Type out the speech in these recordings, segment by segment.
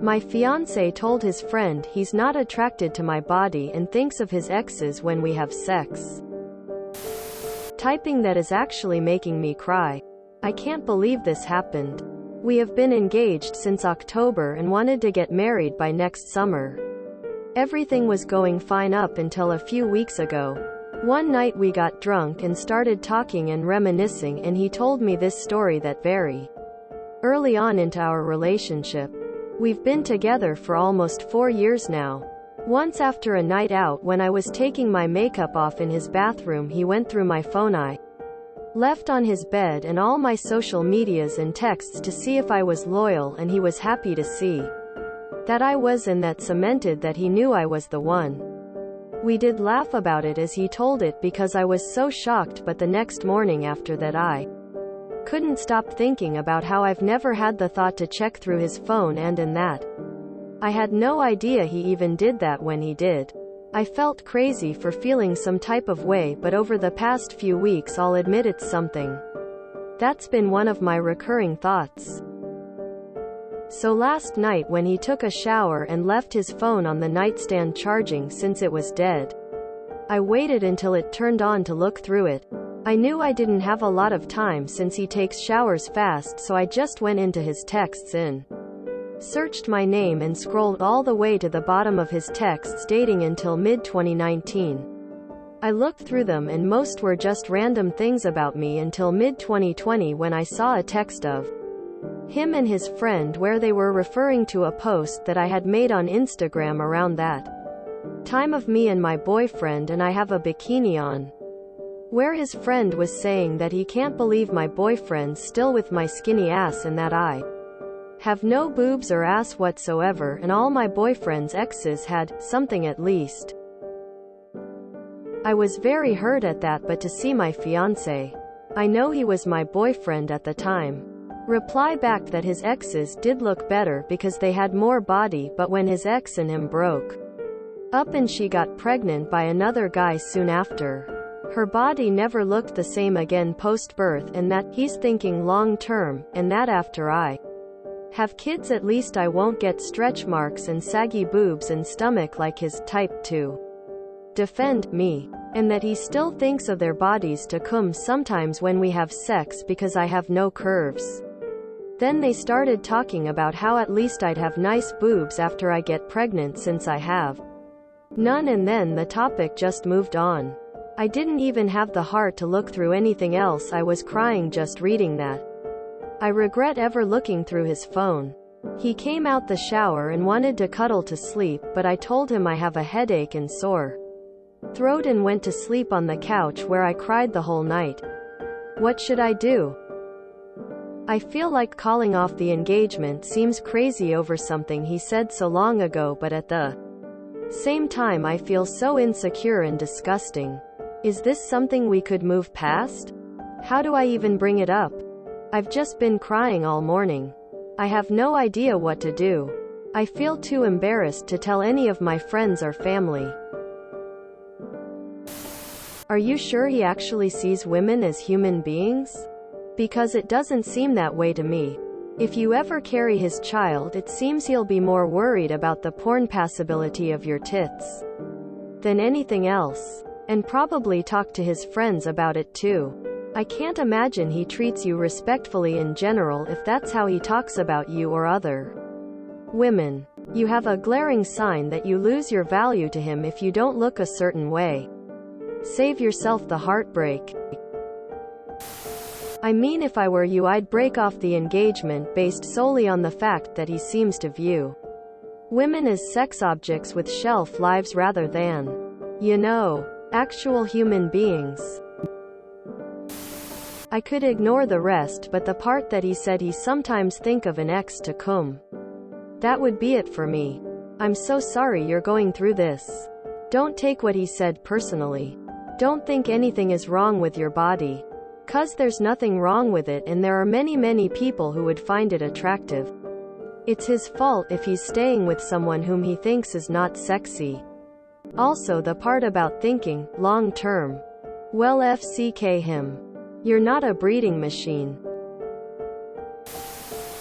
My fiancé told his friend he's not attracted to my body and thinks of his exes when we have sex. Typing that is actually making me cry. I can't believe this happened. We have been engaged since October and wanted to get married by next summer. Everything was going fine up until a few weeks ago. One night we got drunk and started talking and reminiscing, and he told me this story that very early on into our relationship. We've been together for almost 4 years now. Once after a night out when I was taking my makeup off in his bathroom, he went through my phone I left on his bed and all my social medias and texts to see if I was loyal, and he was happy to see that I was, and that cemented that he knew I was the one. We did laugh about it as he told it because I was so shocked, but the next morning after that I couldn't stop thinking about how I've never had the thought to check through his phone, and in that I had no idea he even did that when he did. I felt crazy for feeling some type of way, but over the past few weeks I'll admit it's something that's been one of my recurring thoughts. So last night when he took a shower and left his phone on the nightstand charging since it was dead, I waited until it turned on to look through it. I knew I didn't have a lot of time since he takes showers fast, so I just went into his texts and searched my name and scrolled all the way to the bottom of his texts dating until mid-2019. I looked through them and most were just random things about me until mid-2020 when I saw a text of him and his friend where they were referring to a post that I had made on Instagram around that time of me and my boyfriend and I have a bikini on, where his friend was saying that he can't believe my boyfriend's still with my skinny ass and that I have no boobs or ass whatsoever, and all my boyfriend's exes had something at least. I was very hurt at that, but to see my fiancé, I know he was my boyfriend at the time, reply back that his exes did look better because they had more body, but when his ex and him broke up and she got pregnant by another guy soon after, her body never looked the same again post-birth, and that he's thinking long-term, and that after I have kids at least I won't get stretch marks and saggy boobs and stomach like his type to defend me, and that he still thinks of their bodies to come sometimes when we have sex because I have no curves. Then they started talking about how at least I'd have nice boobs after I get pregnant since I have none, and then the topic just moved on. I didn't even have the heart to look through anything else. I was crying just reading that. I regret ever looking through his phone. He came out the shower and wanted to cuddle to sleep, but I told him I have a headache and sore throat and went to sleep on the couch where I cried the whole night. What should I do? I feel like calling off the engagement seems crazy over something he said so long ago, but at the same time I feel so insecure and disgusting. Is this something we could move past? How do I even bring it up? I've just been crying all morning. I have no idea what to do. I feel too embarrassed to tell any of my friends or family. Are you sure he actually sees women as human beings? Because it doesn't seem that way to me. If you ever carry his child, it seems he'll be more worried about the porn passability of your tits than anything else. And probably talk to his friends about it too. I can't imagine he treats you respectfully in general if that's how he talks about you or other women. You have a glaring sign that you lose your value to him if you don't look a certain way. Save yourself the heartbreak. I mean, if I were you, I'd break off the engagement based solely on the fact that he seems to view women as sex objects with shelf lives rather than, actual human beings. I could ignore the rest, but the part that he said he sometimes think of an ex to come. That would be it for me. I'm so sorry you're going through this. Don't take what he said personally. Don't think anything is wrong with your body. 'Cause there's nothing wrong with it, and there are many people who would find it attractive. It's his fault if he's staying with someone whom he thinks is not sexy. Also, the part about thinking long term. Well, FCK him. You're not a breeding machine.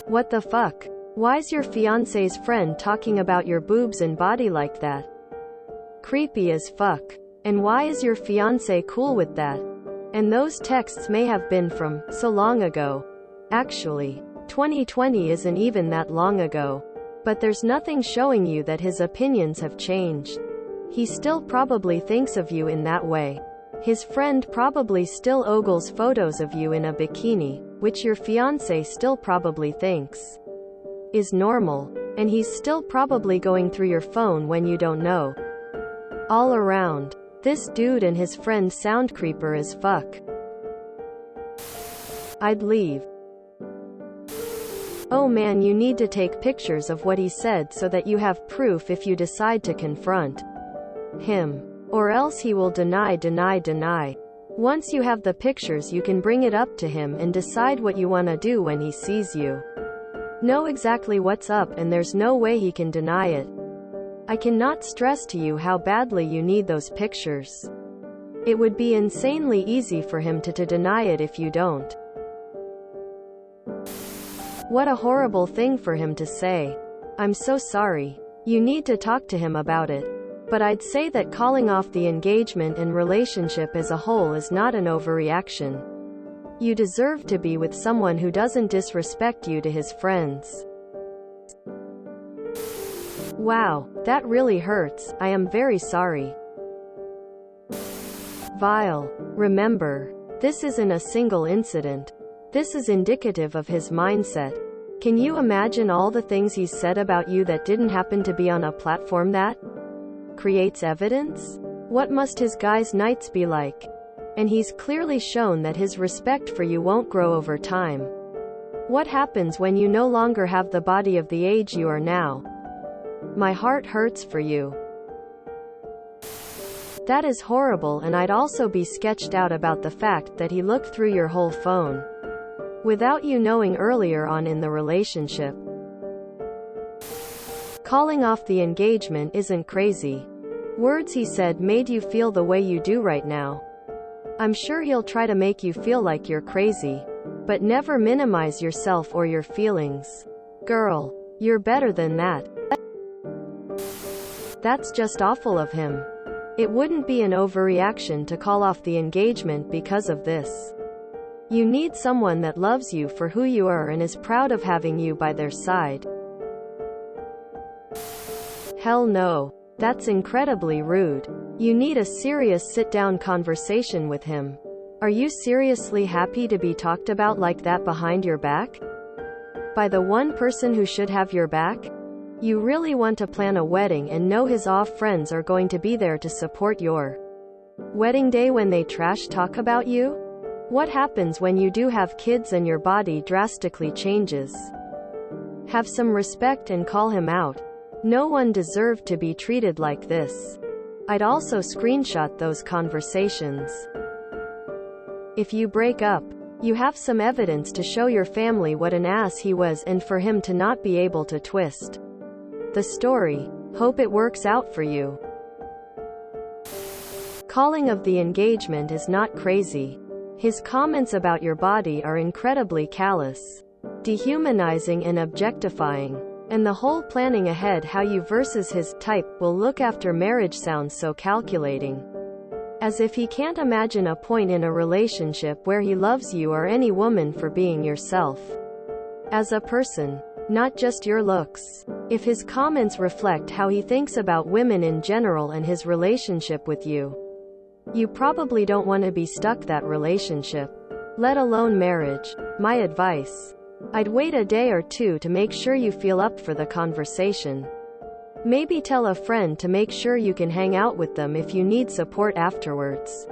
What the fuck? Why's your fiance's friend talking about your boobs and body like that? Creepy as fuck. And why is your fiance cool with that? And those texts may have been from so long ago. Actually, 2020 isn't even that long ago. But there's nothing showing you that his opinions have changed. He still probably thinks of you in that way. His friend probably still ogles photos of you in a bikini, which your fiance still probably thinks is normal. And he's still probably going through your phone when you don't know. All around, this dude and his friend sound creeper as fuck. I'd leave. Oh man, you need to take pictures of what he said so that you have proof if you decide to confront him. Or else he will deny. Once you have the pictures, you can bring it up to him and decide what you want to do when he sees you. Know exactly what's up, and there's no way he can deny it. I cannot stress to you how badly you need those pictures. It would be insanely easy for him to deny it if you don't. What a horrible thing for him to say. I'm so sorry. You need to talk to him about it. But I'd say that calling off the engagement and relationship as a whole is not an overreaction. You deserve to be with someone who doesn't disrespect you to his friends. Wow, that really hurts. I am very sorry. Vile. Remember, this isn't a single incident. This is indicative of his mindset. Can you imagine all the things he's said about you that didn't happen to be on a platform that creates evidence? What must his guys' nights be like? And he's clearly shown that his respect for you won't grow over time. What happens when you no longer have the body of the age you are now? My heart hurts for you. That is horrible, and I'd also be sketched out about the fact that he looked through your whole phone without you knowing earlier on in the relationship. Calling off the engagement isn't crazy. Words he said made you feel the way you do right now. I'm sure he'll try to make you feel like you're crazy. But never minimize yourself or your feelings. Girl, you're better than that. That's just awful of him. It wouldn't be an overreaction to call off the engagement because of this. You need someone that loves you for who you are and is proud of having you by their side. Hell no. That's incredibly rude. You need a serious sit-down conversation with him. Are you seriously happy to be talked about like that behind your back? By the one person who should have your back? You really want to plan a wedding and know his friends are going to be there to support your wedding day when they trash talk about you? What happens when you do have kids and your body drastically changes? Have some respect and call him out. No one deserved to be treated like this. I'd also screenshot those conversations. If you break up, you have some evidence to show your family what an ass he was and for him to not be able to twist the story. Hope it works out for you. Calling of the engagement is not crazy. His comments about your body are incredibly callous, dehumanizing and objectifying. And the whole planning ahead how you versus his type will look after marriage sounds so calculating. As if he can't imagine a point in a relationship where he loves you or any woman for being yourself as a person, not just your looks. If his comments reflect how he thinks about women in general and his relationship with you, you probably don't want to be stuck that relationship, let alone marriage. My advice: I'd wait a day or two to make sure you feel up for the conversation. Maybe tell a friend to make sure you can hang out with them if you need support afterwards.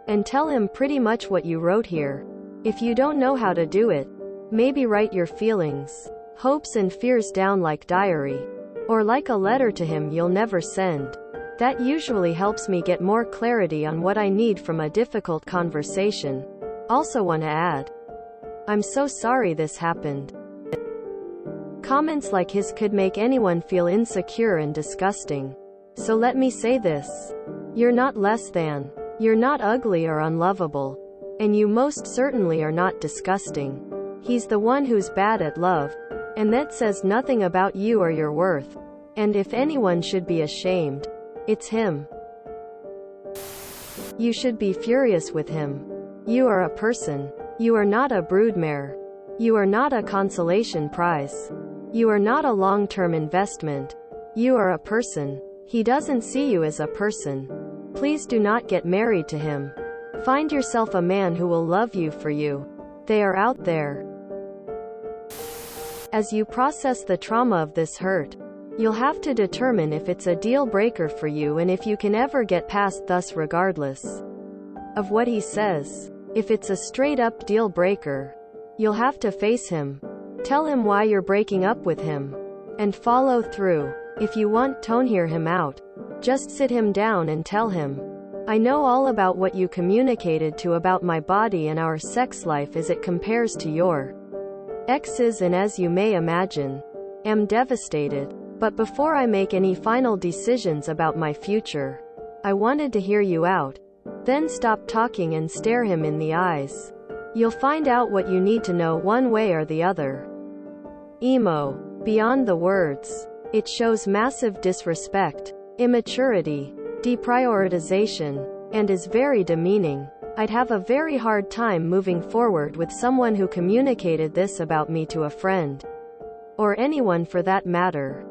And tell him pretty much what you wrote here. If you don't know how to do it, maybe write your feelings, hopes and fears down like diary. Or like a letter to him you'll never send. That usually helps me get more clarity on what I need from a difficult conversation. Also want to add, I'm so sorry this happened. Comments like his could make anyone feel insecure and disgusting. So let me say this. You're not less than. You're not ugly or unlovable. And you most certainly are not disgusting. He's the one who's bad at love. And that says nothing about you or your worth. And if anyone should be ashamed, it's him. You should be furious with him. You are a person. You are not a broodmare. You are not a consolation prize. You are not a long-term investment. You are a person. He doesn't see you as a person. Please do not get married to him. Find yourself a man who will love you for you. They are out there. As you process the trauma of this hurt, you'll have to determine if it's a deal breaker for you and if you can ever get past thus regardless of what he says. If it's a straight up deal breaker, you'll have to face him. Tell him why you're breaking up with him. And follow through. If you want to hear him out, just sit him down and tell him, I know all about what you communicated to about my body and our sex life as it compares to your exes, and as you may imagine, am devastated. But before I make any final decisions about my future, I wanted to hear you out. Then stop talking and stare him in the eyes. You'll find out what you need to know one way or the other. Emo. Beyond the words. It shows massive disrespect, immaturity, deprioritization, and is very demeaning. I'd have a very hard time moving forward with someone who communicated this about me to a friend. Or anyone for that matter.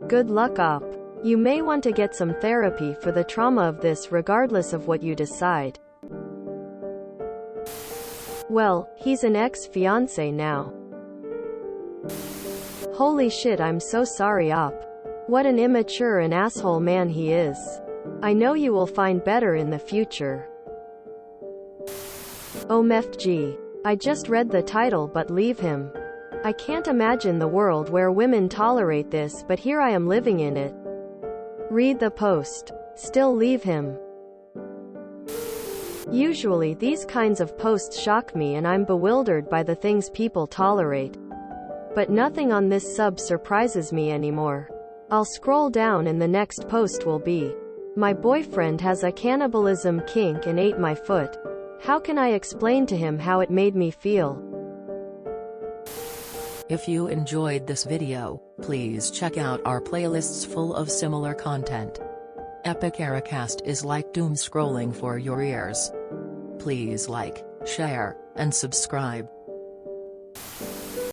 Good luck, op. You may want to get some therapy for the trauma of this regardless of what you decide. Well, he's an ex-fiancé now. Holy shit, I'm so sorry, op. What an immature and asshole man he is. I know you will find better in the future. OMFG. I just read the title, but leave him. I can't imagine the world where women tolerate this, but here I am living in it. Read the post. Still leave him. Usually these kinds of posts shock me and I'm bewildered by the things people tolerate. But nothing on this sub surprises me anymore. I'll scroll down and the next post will be, my boyfriend has a cannibalism kink and ate my foot. How can I explain to him how it made me feel? If you enjoyed this video, please check out our playlists full of similar content. Epic Ericast is like doom scrolling for your ears. Please like, share, and subscribe.